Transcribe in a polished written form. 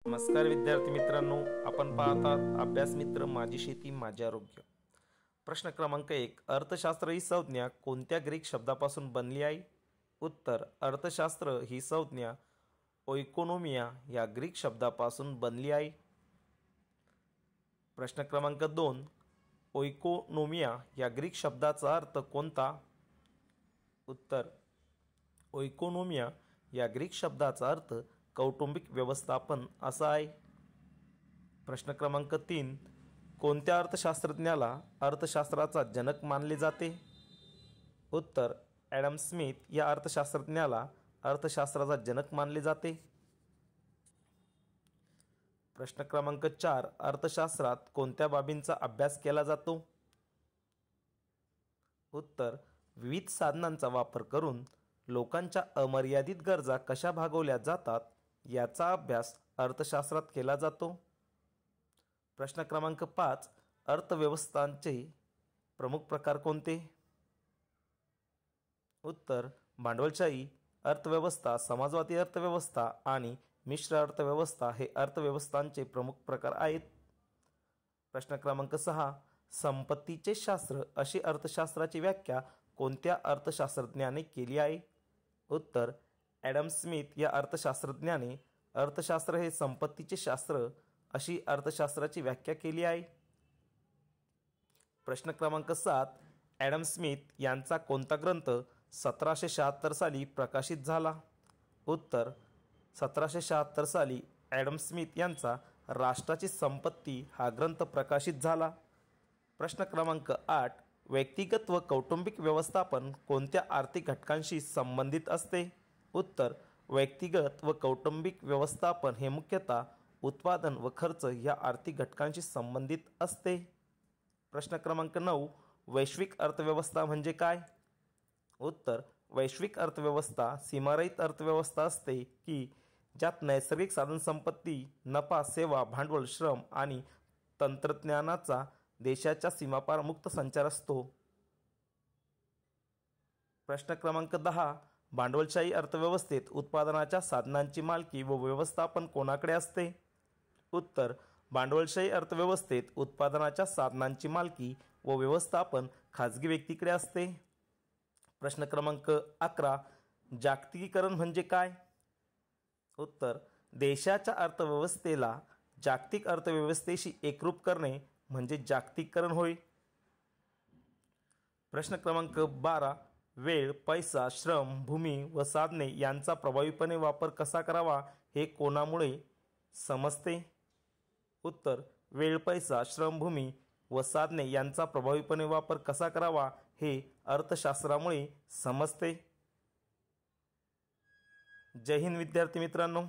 नमस्कार विद्यार्थी मित्रांनो, आपण पाहतात अभ्यास मित्र माझी शेती माझे आरोग्य। प्रश्न क्रमांक 1, अर्थशास्त्र ही संज्ञा कोणत्या ग्रीक शब्दापासून बनली आहे? उत्तर, अर्थशास्त्र ही संज्ञा ओइकोनोमिया या ग्रीक शब्दापासून बनली आहे। प्रश्न क्रमांक 2, ओइकोनोमिया या ग्रीक शब्दाचा अर्थ कोणता? उत्तर, ओइकोनोमिया या ग्रीक शब्दाचा अर्थ कौटुंबिक व्यवस्थापन असा आहे। प्रश्न क्रमांक 3, कोणत्या अर्थशास्त्रज्ञाला अर्थशास्त्राचा जनक मानले जाते? उत्तर, ॲडम स्मिथ या अर्थशास्त्रज्ञाला अर्थशास्त्राचा जनक मानले जाते। प्रश्न क्रमांक 4, अर्थशास्त्रात कोणत्या बाबींचा अभ्यास केला जातो? उत्तर, विविध साधनांचा वापर करून लोकांच्या अमर्यादित गरजा कशा भागवल्या जातात याचा अभ्यास अर्थशास्त्रात केला जातो। प्रश्न क्रमांक 5, अर्थव्यवस्थांचे प्रमुख प्रकार कोणते? उत्तर, भांडवलशाही अर्थव्यवस्था, समाजवादी अर्थव्यवस्था आणि मिश्र अर्थव्यवस्था हे अर्थव्यवस्थांचे प्रमुख प्रकार आहेत। प्रश्न क्रमांक 6, संपत्तीचे शास्त्र अशी अर्थशास्त्राची व्याख्या कोणत्या अर्थशास्त्रज्ञाने केली आहे? उत्तर, ॲडम स्मिथ या अर्थशास्त्रज्ञाने अर्थशास्त्र हे संपत्तीचे शास्त्र अशी अर्थशास्त्राची व्याख्या केली आहे। प्रश्न क्रमांक 7, ॲडम स्मिथ यांचा कोणता ग्रंथ 1776 साली प्रकाशित झाला? उत्तर, 1776 साली ॲडम स्मिथ यांचा राष्ट्राची संपत्ती हा ग्रंथ प्रकाशित झाला। प्रश्न क्रमांक 8, व्यक्तिगत व कौटुंबिक व्यवस्थापन कोणत्या आर्थिक घटकांशी संबंधित असते? उत्तर, व्यक्तिगत व कौटुंबिक व्यवस्थापन हे मुख्यतः उत्पादन व खर्च या आर्थिक घटकांशी संबंधित असते। प्रश्न क्रमांक 9, वैश्विक अर्थव्यवस्था म्हणजे काय? उत्तर, वैश्विक अर्थव्यवस्था सीमारहित अर्थव्यवस्था असते की ज्यात नैसर्गिक साधनसंपत्ती, नफा, सेवा, भांडवल, श्रम आणि तंत्रज्ञानाचा देशाच्या सीमापार मुक्त संचार असतो। प्रश्न क्रमांक 10, भांडवलशाही अर्थव्यवस्थेत उत्पादनाच्या साधनांची मालकी व व्यवस्थापन कोणाकडे असते? उत्तर, भांडवलशाही अर्थव्यवस्थेत उत्पादनाच्या साधनांची मालकी व व्यवस्थापन खाजगी व्यक्तीकडे असते। प्रश्न क्रमांक 11, जागतिकीकरण म्हणजे काय? उत्तर, देशाच्या अर्थव्यवस्थेला जागतिक अर्थव्यवस्थेशी एकरूप करणे म्हणजे जागतिकीकरण होय। प्रश्न क्रमांक 12, वेळ, पैसा, श्रम, भूमी व साधने यांचा प्रभावीपणे वापर कसा करावा हे कोणामुळे समजते? उत्तर, वेळ, पैसा, श्रम, भूमी व साधने यांचा प्रभावीपणे वापर कसा करावा हे अर्थशास्त्रामुळे समजते। जय हिंद विद्यार्थी मित्रांनो।